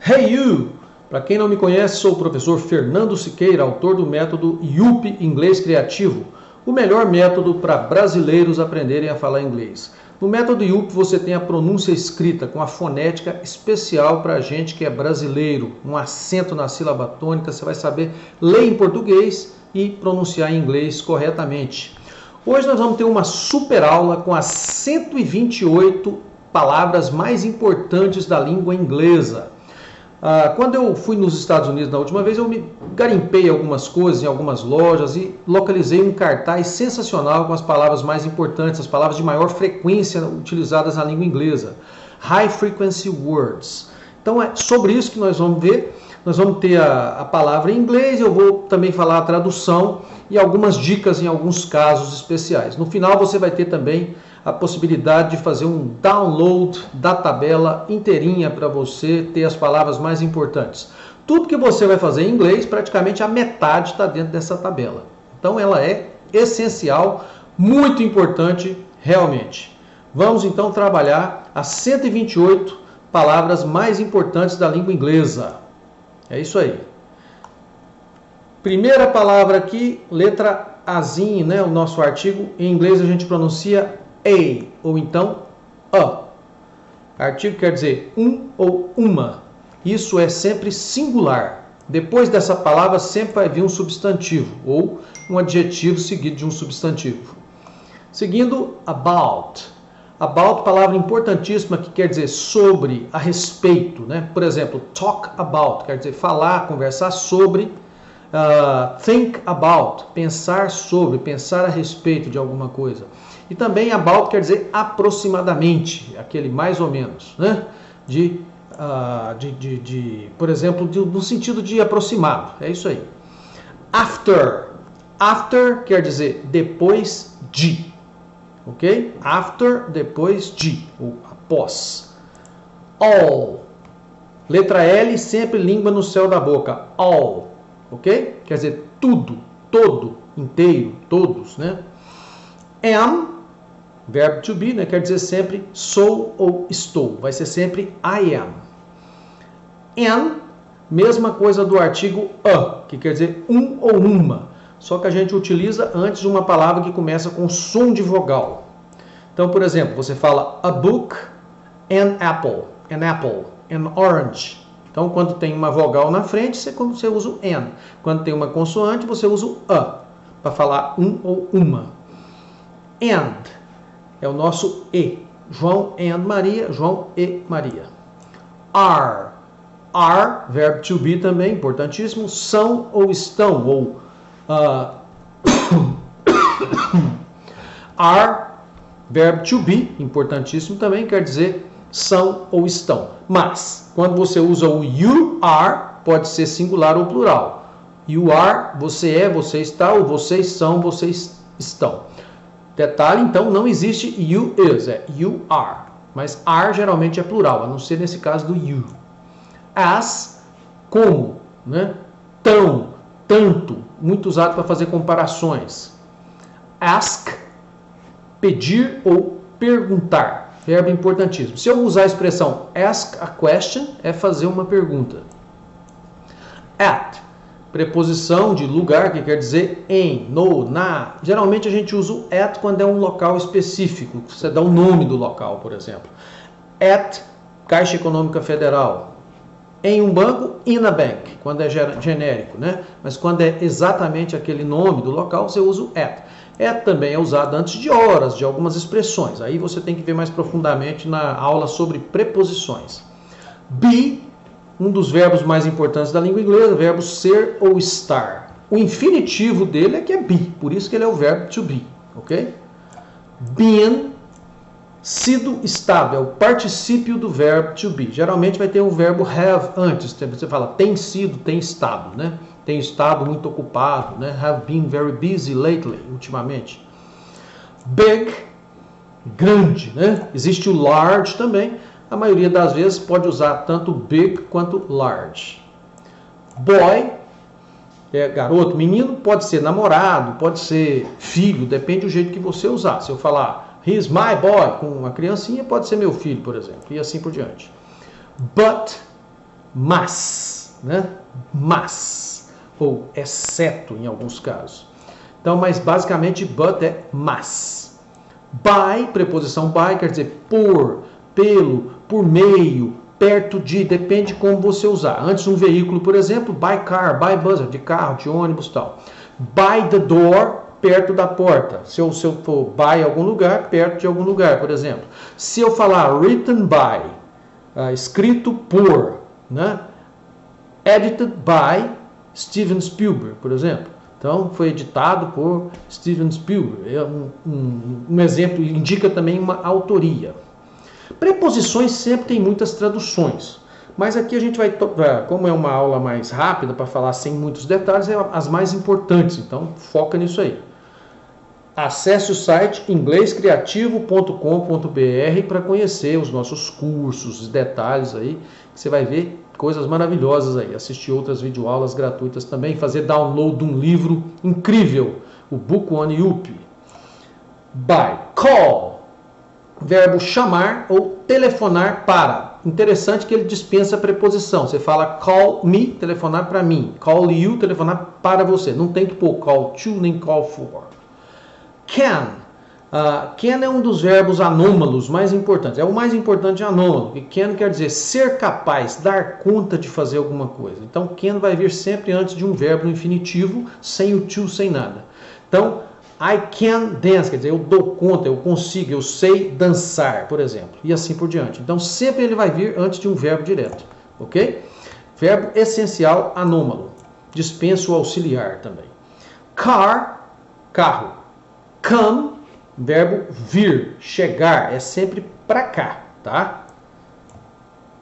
Hey you! Para quem não me conhece, sou o professor Fernando Siqueira, autor do método IUP Inglês Criativo, o melhor método para brasileiros aprenderem a falar inglês. No método IUP você tem a pronúncia escrita com a fonética especial para a gente que é brasileiro, um acento na sílaba tônica, você vai saber ler em português e pronunciar em inglês corretamente. Hoje nós vamos ter uma super aula com as 128 palavras mais importantes da língua inglesa. Quando eu fui nos Estados Unidos na última vez, eu me garimpei algumas coisas em algumas lojas e localizei um cartaz sensacional com as palavras mais importantes, as palavras de maior frequência utilizadas na língua inglesa. High Frequency Words. Então é sobre isso que nós vamos ver. Nós vamos ter a palavra em inglês, eu vou também falar a tradução e algumas dicas em alguns casos especiais. No final você vai ter também a possibilidade de fazer um download da tabela inteirinha para você ter as palavras mais importantes. Tudo que você vai fazer em inglês, praticamente a metade está dentro dessa tabela. Então ela é essencial, muito importante realmente. Vamos então trabalhar as 128 palavras mais importantes da língua inglesa. É isso aí. Primeira palavra aqui, letra Azinho, né? O nosso artigo. Em inglês a gente pronuncia a, ou então a. Artigo quer dizer um ou uma. Isso é sempre singular. Depois dessa palavra sempre vai vir um substantivo, ou um adjetivo seguido de um substantivo. Seguindo, about. About, palavra importantíssima que quer dizer sobre, a respeito, né? Por exemplo, talk about, quer dizer falar, conversar sobre. Think about, pensar sobre, pensar a respeito de alguma coisa. E também about quer dizer aproximadamente, aquele mais ou menos, né? Por exemplo, no sentido de aproximado, é isso aí. After. After quer dizer depois de. Ok? After, depois de, ou após. All. Letra L, sempre língua no céu da boca. All. Ok? Quer dizer tudo, todo, inteiro, todos, né? Am, verbo to be, né? Quer dizer sempre sou ou estou. Vai ser sempre I am. An, mesma coisa do artigo a, que quer dizer um ou uma. Só que a gente utiliza antes de uma palavra que começa com som de vogal. Então, por exemplo, você fala a book, an apple, an orange. Então, quando tem uma vogal na frente, você usa o an. Quando tem uma consoante, você usa o a, para falar um ou uma. And é o nosso e. João and Maria, João e Maria. Are. Are, verbo to be também, importantíssimo. São ou estão, ou are, verbo to be, importantíssimo também, quer dizer são ou estão. Mas, quando você usa o you are, pode ser singular ou plural. You are, você é, você está, ou vocês são, vocês estão. Detalhe, então, não existe you is, é you are. Mas are geralmente é plural, a não ser nesse caso do you. As, como, né? Tão, tanto, muito usado para fazer comparações. Ask, pedir ou perguntar, verbo importantíssimo. Se eu usar a expressão ask a question, é fazer uma pergunta. At, preposição de lugar, que quer dizer em, no, na. Geralmente a gente usa o at quando é um local específico, você dá o nome do local, por exemplo. At, Caixa Econômica Federal. Em um banco, in a bank, quando é genérico, né? Mas quando é exatamente aquele nome do local, você usa o at. At também é usado antes de horas, de algumas expressões. Aí você tem que ver mais profundamente na aula sobre preposições. Be, um dos verbos mais importantes da língua inglesa, verbo ser ou estar. O infinitivo dele é que é be, por isso que ele é o verbo to be, ok? Been, sido, estado, é o particípio do verbo to be. Geralmente vai ter o verbo have antes. Você fala tem sido, tem estado, né? Tem estado muito ocupado, né? Have been very busy lately, ultimamente. Big, grande, né? Existe o large também. A maioria das vezes pode usar tanto big quanto large. Boy, é garoto, menino, pode ser namorado, pode ser filho, depende do jeito que você usar. Se eu falar he's my boy com uma criancinha, pode ser meu filho, por exemplo, e assim por diante. But, mas, né? Mas, ou exceto em alguns casos. Então, mas basicamente but é mas. By, preposição by, quer dizer por, pelo, por meio, perto de, depende de como você usar. Antes um veículo, por exemplo, by car, by bus, de carro, de ônibus e tal. By the door, perto da porta. Se eu for by em algum lugar, perto de algum lugar, por exemplo. Se eu falar written by, escrito por, né? Edited by Steven Spielberg, por exemplo. Então, foi editado por Steven Spielberg. É um exemplo, indica também uma autoria. Preposições sempre tem muitas traduções. Mas aqui a gente vai, como é uma aula mais rápida, para falar sem muitos detalhes, é as mais importantes. Então, foca nisso aí. Acesse o site inglescreativo.com.br para conhecer os nossos cursos, os detalhes aí, que você vai ver coisas maravilhosas aí. Assistir outras videoaulas gratuitas também, fazer download de um livro incrível, o Book on Youp. By, call, verbo chamar ou telefonar para. Interessante que ele dispensa a preposição. Você fala call me, telefonar para mim. Call you, telefonar para você. Não tem que pôr call to nem call for. Can. Can é um dos verbos anômalos mais importantes. É o mais importante de anômalo. E can quer dizer ser capaz, dar conta de fazer alguma coisa. Então, can vai vir sempre antes de um verbo no infinitivo, sem o to, sem nada. Então, I can dance, quer dizer, eu dou conta, eu consigo, eu sei dançar, por exemplo. E assim por diante. Então, sempre ele vai vir antes de um verbo direto. Ok? Verbo essencial anômalo. Dispensa o auxiliar também. Car, carro. Come, verbo vir, chegar, é sempre para cá, tá?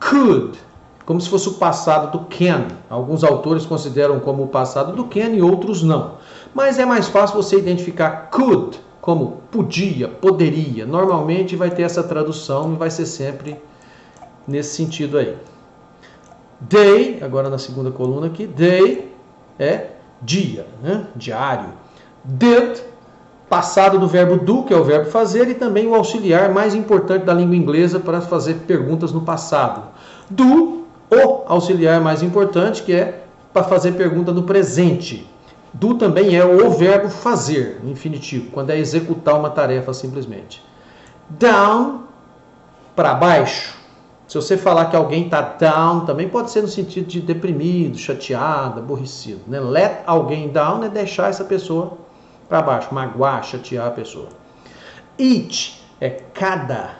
Could, como se fosse o passado do can. Alguns autores consideram como o passado do can e outros não. Mas é mais fácil você identificar could como podia, poderia. Normalmente vai ter essa tradução e vai ser sempre nesse sentido aí. Day, agora na segunda coluna aqui, day é dia, né? Diário. Did, passado do verbo do, que é o verbo fazer, e também o auxiliar mais importante da língua inglesa para fazer perguntas no passado. Do, o auxiliar mais importante, que é para fazer pergunta no presente. Do também é o verbo fazer, no infinitivo, quando é executar uma tarefa simplesmente. Down, para baixo. Se você falar que alguém está down, também pode ser no sentido de deprimido, chateado, aborrecido. Né? Let alguém down é deixar essa pessoa para baixo, magoar, chatear a pessoa. Each é cada.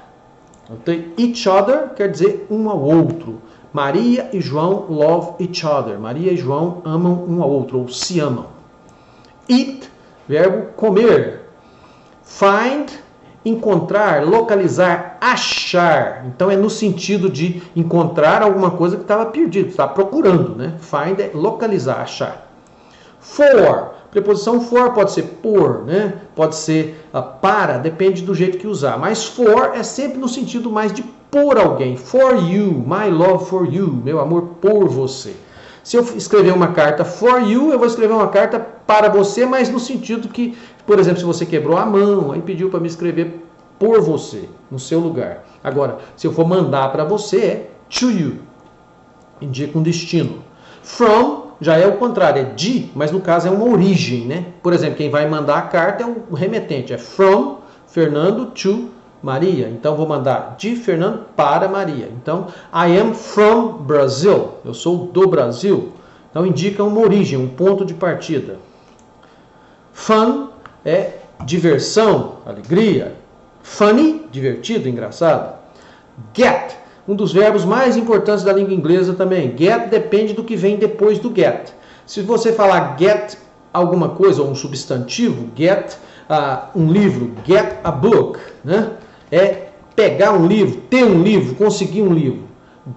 Então, each other quer dizer um ao outro. Maria e João love each other. Maria e João amam um ao outro, ou se amam. Eat, verbo comer. Find, encontrar, localizar, achar. Então é no sentido de encontrar alguma coisa que estava perdida, está procurando, né? Find é localizar, achar. For, preposição for pode ser por, né? Pode ser para, depende do jeito que usar. Mas for é sempre no sentido mais de por alguém. For you, my love for you, meu amor por você. Se eu escrever uma carta for you, eu vou escrever uma carta para você, mas no sentido que, por exemplo, se você quebrou a mão, aí pediu para me escrever por você, no seu lugar. Agora, se eu for mandar para você, é to you. Indica um destino. From já é o contrário, é de, mas no caso é uma origem, né? Por exemplo, quem vai mandar a carta é o remetente, é from Fernando to Maria. Então vou mandar de Fernando para Maria. Então, I am from Brazil. Eu sou do Brasil. Então indica uma origem, um ponto de partida. Fun é diversão, alegria. Funny, divertido, engraçado. Get, um dos verbos mais importantes da língua inglesa também. Get depende do que vem depois do get. Se você falar get alguma coisa, ou um substantivo, get um livro, get a book, né? É pegar um livro, ter um livro, conseguir um livro.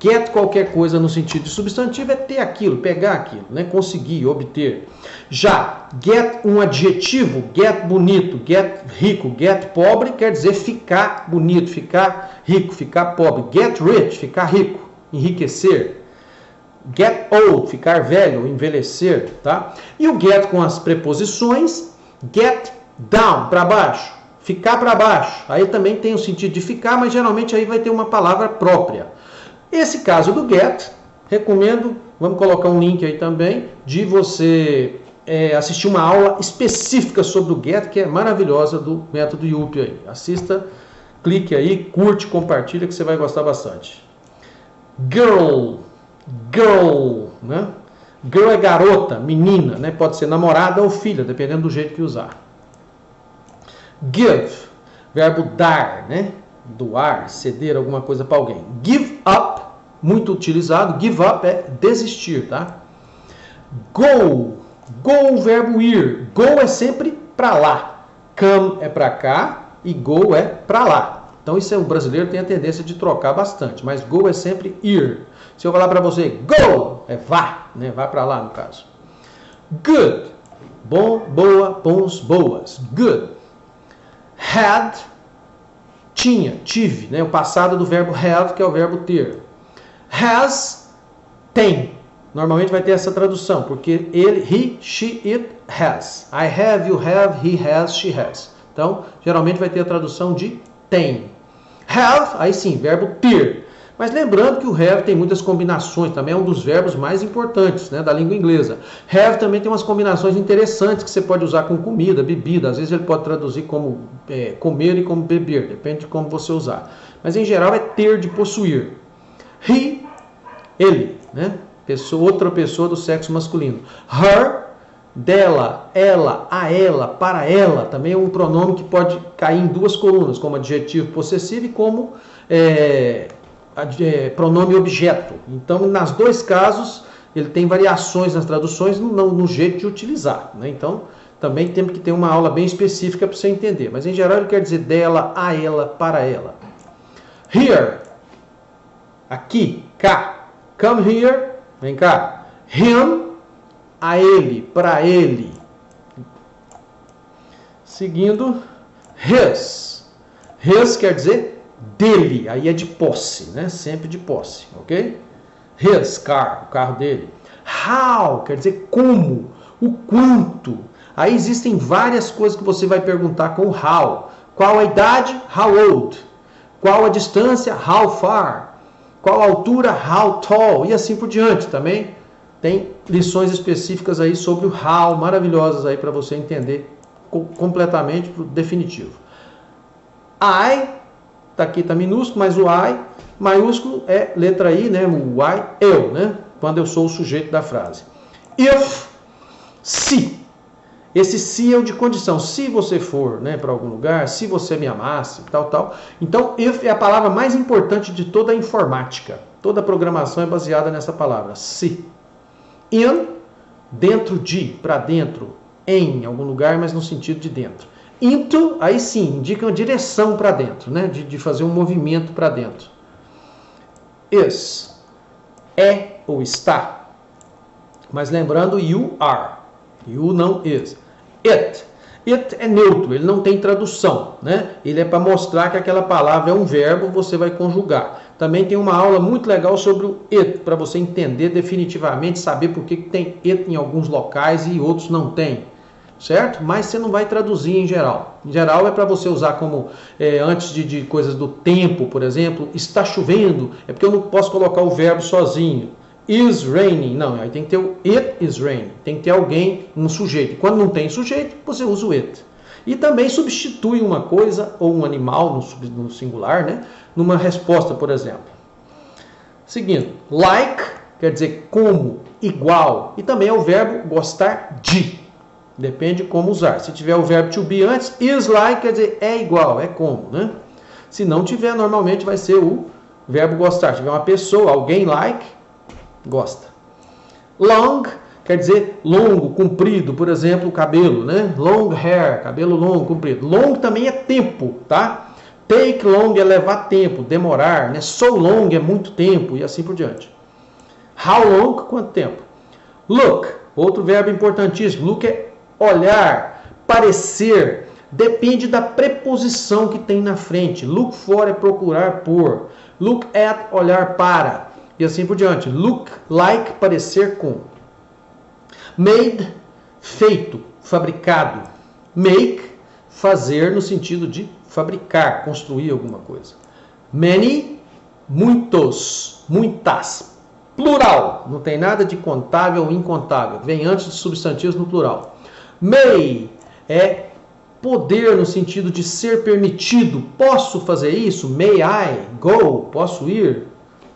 Get qualquer coisa no sentido de substantivo é ter aquilo, pegar aquilo, né? Conseguir, obter. Já get um adjetivo, get bonito, get rico, get pobre, quer dizer ficar bonito, ficar rico, ficar pobre. Get rich, ficar rico, enriquecer. Get old, ficar velho, envelhecer, tá? E o get com as preposições, get down, para baixo, ficar para baixo. Aí também tem o sentido de ficar, mas geralmente aí vai ter uma palavra própria. Esse caso do get recomendo, vamos colocar um link aí também, de você assistir uma aula específica sobre o get, que é maravilhosa, do método Yupi aí. Assista, clique aí, curte, compartilha, que você vai gostar bastante. Girl, né? Girl é garota, menina, né? Pode ser namorada ou filha, dependendo do jeito que usar. Give, verbo dar, né? Doar, ceder alguma coisa para alguém. Give up, muito utilizado. Give up é desistir, tá? Go, o verbo ir. Go é sempre para lá. Come é para cá e go é para lá. Então isso o brasileiro tem a tendência de trocar bastante, mas go é sempre ir. Se eu falar para você go, é vá, né? Vá para lá no caso. Good, bom, boa, bons, boas. Good. Had, tinha, tive, né? O passado do verbo have, que é o verbo ter. Has, tem. Normalmente vai ter essa tradução, porque ele, he, she, it, has. I have, you have, he has, she has. Então, geralmente vai ter a tradução de tem. Have, aí sim, verbo ter. Mas lembrando que o have tem muitas combinações, também é um dos verbos mais importantes, né, da língua inglesa. Have também tem umas combinações interessantes que você pode usar com comida, bebida. Às vezes ele pode traduzir como comer e como beber, depende de como você usar. Mas em geral é ter, de possuir. He, ele, né? Outra pessoa do sexo masculino. Her, dela, ela, a ela, para ela. Também é um pronome que pode cair em duas colunas, como adjetivo possessivo e como pronome objeto. Então, nas dois casos, ele tem variações nas traduções no jeito de utilizar, né? Então, também temos que ter uma aula bem específica para você entender. Mas, em geral, ele quer dizer dela, a ela, para ela. Here, aqui, cá. Come here, vem cá. Him, a ele, para ele. Seguindo, his. His quer dizer dele, aí é de posse, né? Sempre de posse, ok? His car, o carro dele. How quer dizer como, o quanto. Aí existem várias coisas que você vai perguntar com how. Qual a idade? How old. Qual a distância? How far. Qual a altura? How tall. E assim por diante também. Tem lições específicas aí sobre o how, maravilhosas aí para você entender completamente, pro definitivo. I, tá aqui, tá minúsculo, mas o I maiúsculo é letra I, né? O I, eu, né? Quando eu sou o sujeito da frase. If, se. Esse se é o de condição. Se você for, né, para algum lugar, se você me amasse, tal, tal. Então, if é a palavra mais importante de toda a informática. Toda a programação é baseada nessa palavra, se. In, dentro de, para dentro, em algum lugar, mas no sentido de dentro. Into, aí sim, indica uma direção para dentro, né? De fazer um movimento para dentro. Is, é ou está. Mas lembrando, you are. You não is. It. It é neutro, ele não tem tradução, né? Ele é para mostrar que aquela palavra é um verbo, você vai conjugar. Também tem uma aula muito legal sobre o it, para você entender definitivamente, saber por que tem it em alguns locais e outros não tem, certo? Mas você não vai traduzir em geral. Em geral é para você usar como, antes de coisas do tempo, por exemplo, está chovendo, é porque eu não posso colocar o verbo sozinho. Is raining, não, aí tem que ter o it is raining, tem que ter alguém, um sujeito. Quando não tem sujeito, você usa o it. E também substitui uma coisa ou um animal no singular, né, numa resposta, por exemplo. Seguindo, like quer dizer como, igual, e também é o verbo gostar de. Depende de como usar. Se tiver o verbo to be antes, is like quer dizer é igual, é como, né? Se não tiver, normalmente vai ser o verbo gostar. Se tiver uma pessoa, alguém like, gosta. Long quer dizer longo, comprido, por exemplo, o cabelo, né? Long hair, cabelo longo, comprido. Long também é tempo, tá? Take long é levar tempo, demorar, né? So long é muito tempo e assim por diante. How long, quanto tempo? Look, outro verbo importantíssimo. Look é olhar, parecer, depende da preposição que tem na frente. Look for é procurar por. Look at, olhar para. E assim por diante. Look like, parecer com. Made, feito, fabricado. Make, fazer no sentido de fabricar, construir alguma coisa. Many, muitos, muitas. Plural, não tem nada de contável ou incontável, vem antes de substantivos no plural. May é poder no sentido de ser permitido. Posso fazer isso? May I go? Posso ir?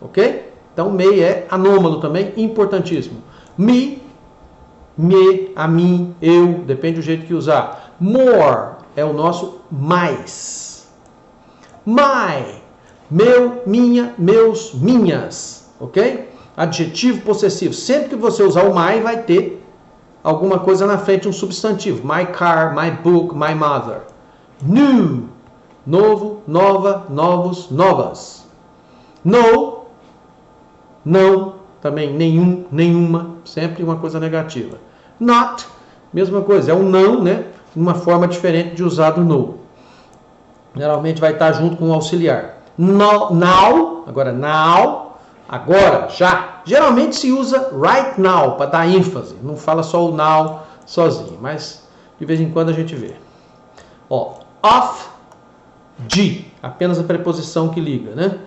Ok? Então, may é anômalo também, importantíssimo. Me, a mim, eu, depende do jeito que usar. More é o nosso mais. My, meu, minha, meus, minhas. Ok? Adjetivo possessivo. Sempre que você usar o my, vai ter alguma coisa na frente, um substantivo. My car, my book, my mother. New, novo, nova, novos, novas. No, não, também nenhum, nenhuma, sempre uma coisa negativa. Not, mesma coisa, é um não, né? Uma forma diferente de usar do no. Geralmente vai estar junto com o auxiliar. No, now, agora, já. Geralmente se usa right now para dar ênfase. Não fala só o now sozinho, mas de vez em quando a gente vê. Ó, off, de, apenas a preposição que liga, né?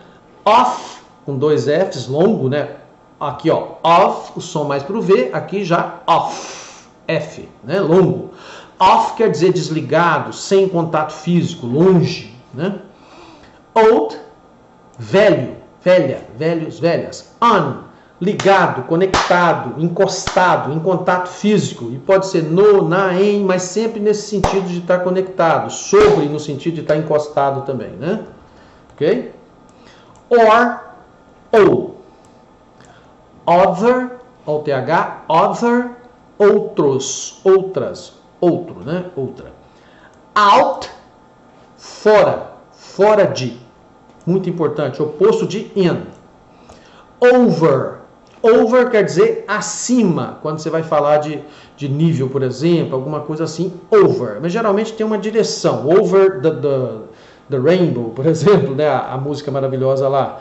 Off, com dois Fs, longo, né? Aqui, ó, off, o som mais pro V, aqui já off, F, né? Longo. Off quer dizer desligado, sem contato físico, longe, né? Old, velho, velha, velhos, velhas. On, ligado, conectado, encostado, em contato físico. E pode ser no, na, em, mas sempre nesse sentido de estar conectado. Sobre, no sentido de estar encostado também, né? Ok? Or, ou. Other, OTH, other, outros, outras, outro, né? Outra. Out, fora, fora de. Muito importante, oposto de in. Over, over quer dizer acima, quando você vai falar de nível, por exemplo, alguma coisa assim, over. Mas geralmente tem uma direção, over the rainbow, por exemplo, né? A música maravilhosa lá.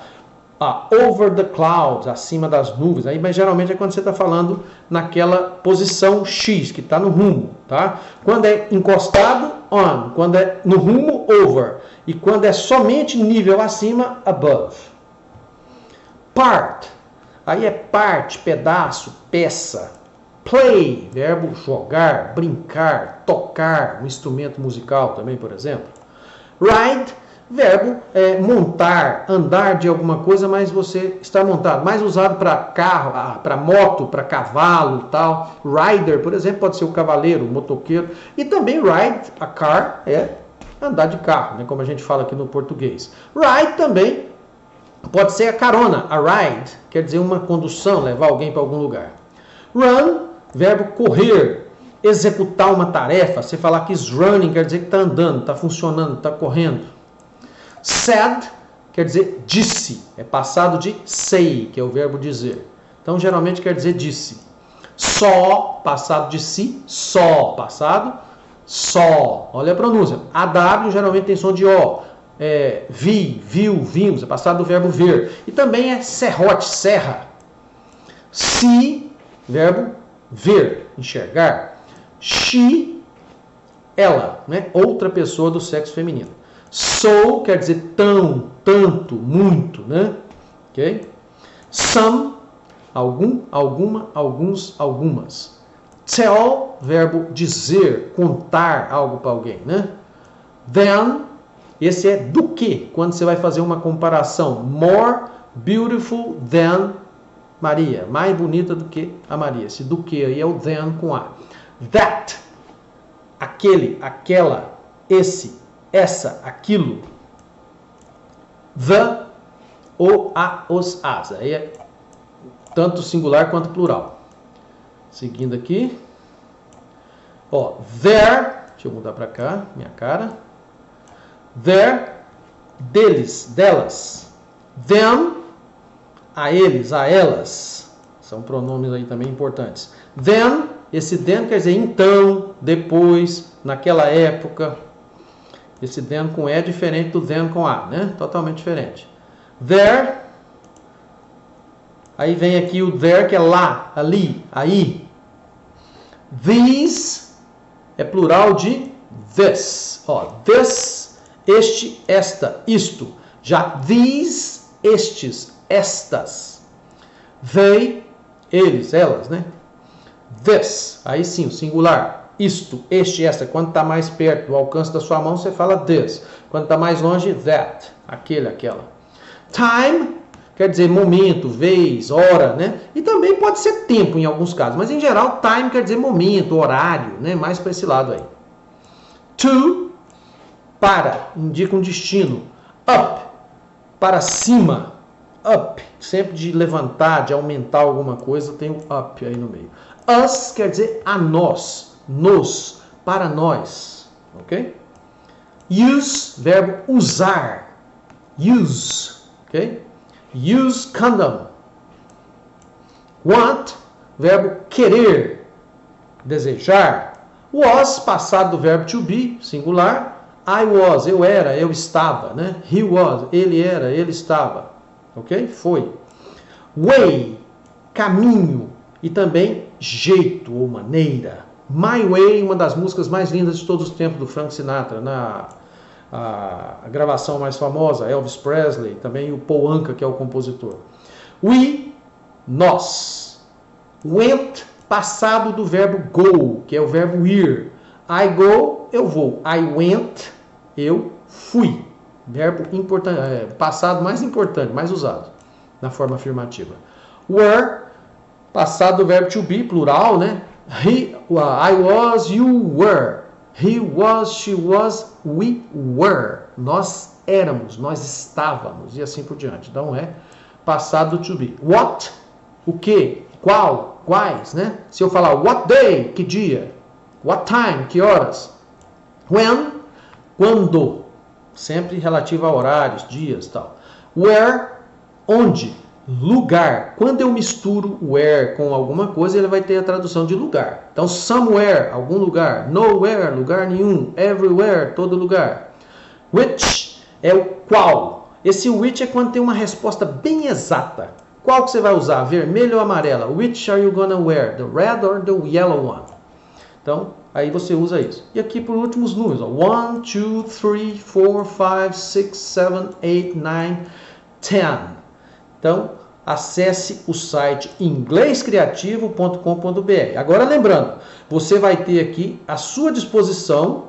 Over the clouds, acima das nuvens. Aí, mas geralmente é quando você está falando naquela posição X, que está no rumo. Tá? Quando é encostado, on. Quando é no rumo, over. E quando é somente nível acima, above. Part. Aí é parte, pedaço, peça. Play, verbo jogar, brincar, tocar, um instrumento musical também, por exemplo. Ride, verbo montar, andar de alguma coisa, mas você está montado. Mais usado para carro, para moto, para cavalo e tal. Rider, por exemplo, pode ser o cavaleiro, o motoqueiro. E também ride, a car, é andar de carro, né, como a gente fala aqui no português. Ride também pode ser a carona, a ride, quer dizer uma condução, levar alguém para algum lugar. Run, verbo correr. Executar uma tarefa, você falar que is running, quer dizer que está andando, está funcionando, está correndo. Said quer dizer disse, é passado de say, que é o verbo dizer. Então, geralmente quer dizer disse. Saw, passado de si, saw, passado, saw. Olha a pronúncia. AW geralmente tem som de O. Vi, viu, vimos, é passado do verbo ver. E também é serrote, serra. See, verbo ver, enxergar. She, ela, né? Outra pessoa do sexo feminino. So quer dizer tão, tanto, muito, né? Ok? Some, algum, alguma, alguns, algumas. Tell, verbo dizer, contar algo para alguém, né? Then, esse é do que, quando você vai fazer uma comparação. More beautiful than Maria, mais bonita do que a Maria. Esse do que aí é o than com A. That, aquele, aquela, esse, essa, aquilo. The, o, a, os, as. Aí é tanto singular quanto plural. Seguindo aqui. Ó, there, deixa eu mudar para cá, minha cara. There, deles, delas. Them, a eles, a elas. São pronomes aí também importantes. Then, esse then quer dizer então, depois, naquela época. Esse then com E é diferente do then com A, né? Totalmente diferente. There, aí vem aqui o there que é lá, ali, aí. These é plural de this. Ó, this, este, esta, isto. Já these, estes, estas. They, eles, elas, né? This, aí sim, o singular. Isto, este, esta. Quando está mais perto do alcance da sua mão, você fala this. Quando está mais longe, that. Aquele, aquela. Time quer dizer momento, vez, hora, né? E também pode ser tempo em alguns casos. Mas em geral, time quer dizer momento, horário, né? Mais para esse lado aí. To, para, indica um destino. Up, para cima. Up, sempre de levantar, de aumentar alguma coisa, tem um up aí no meio. Us quer dizer a nós, nos, para nós, ok? Use, verbo usar, use, ok? Use condom. Want, verbo querer, desejar. Was, passado do verbo to be, singular. I was, eu era, eu estava, né? He was, ele era, ele estava, ok? Foi. Way, caminho, e também jeito ou maneira. My Way, uma das músicas mais lindas de todos os tempos do Frank Sinatra, a gravação mais famosa, Elvis Presley, também o Paul Anka, que é o compositor. We, nós. Went, passado do verbo go, que é o verbo ir. I go, eu vou. I went, eu fui. Verbo importante, passado mais importante, mais usado na forma afirmativa. Were, passado do verbo to be, plural, né? I was, you were. He was, she was, we were. Nós éramos, nós estávamos, e assim por diante. Então é passado do to be. What, o que, qual, quais, né? Se eu falar what day, que dia? What time, que horas? When, quando. Sempre relativo a horários, dias e tal. Where, onde? Lugar. Quando eu misturo where com alguma coisa, ele vai ter a tradução de lugar. Então, somewhere, algum lugar. Nowhere, lugar nenhum. Everywhere, todo lugar. Which é o qual. Esse which é quando tem uma resposta bem exata. Qual que você vai usar? Vermelho ou amarela? Which are you gonna wear? The red or the yellow one? Então, aí você usa isso. E aqui por último os números. 1, 2, 3, 4, 5, 6, 7, 8, 9, 10. Então, acesse o site inglescreativo.com.br. Agora lembrando, você vai ter aqui à sua disposição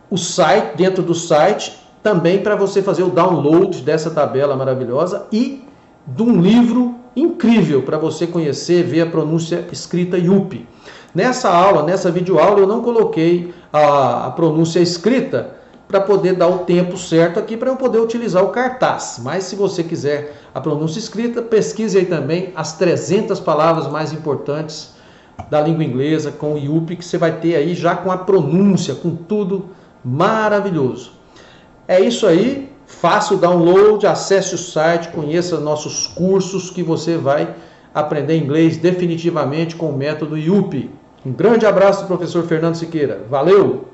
o site, dentro do site, também para você fazer o download dessa tabela maravilhosa e de um livro incrível para você conhecer, ver a pronúncia escrita IUP. Nessa aula, nessa videoaula, eu não coloquei a pronúncia escrita para poder dar o tempo certo aqui para eu poder utilizar o cartaz. Mas se você quiser a pronúncia escrita, pesquise aí também as 300 palavras mais importantes da língua inglesa com o IUP, que você vai ter aí já com a pronúncia, com tudo maravilhoso. É isso aí, faça o download, acesse o site, conheça nossos cursos que você vai aprender inglês definitivamente com o método IUP. Um grande abraço do professor Fernando Siqueira. Valeu!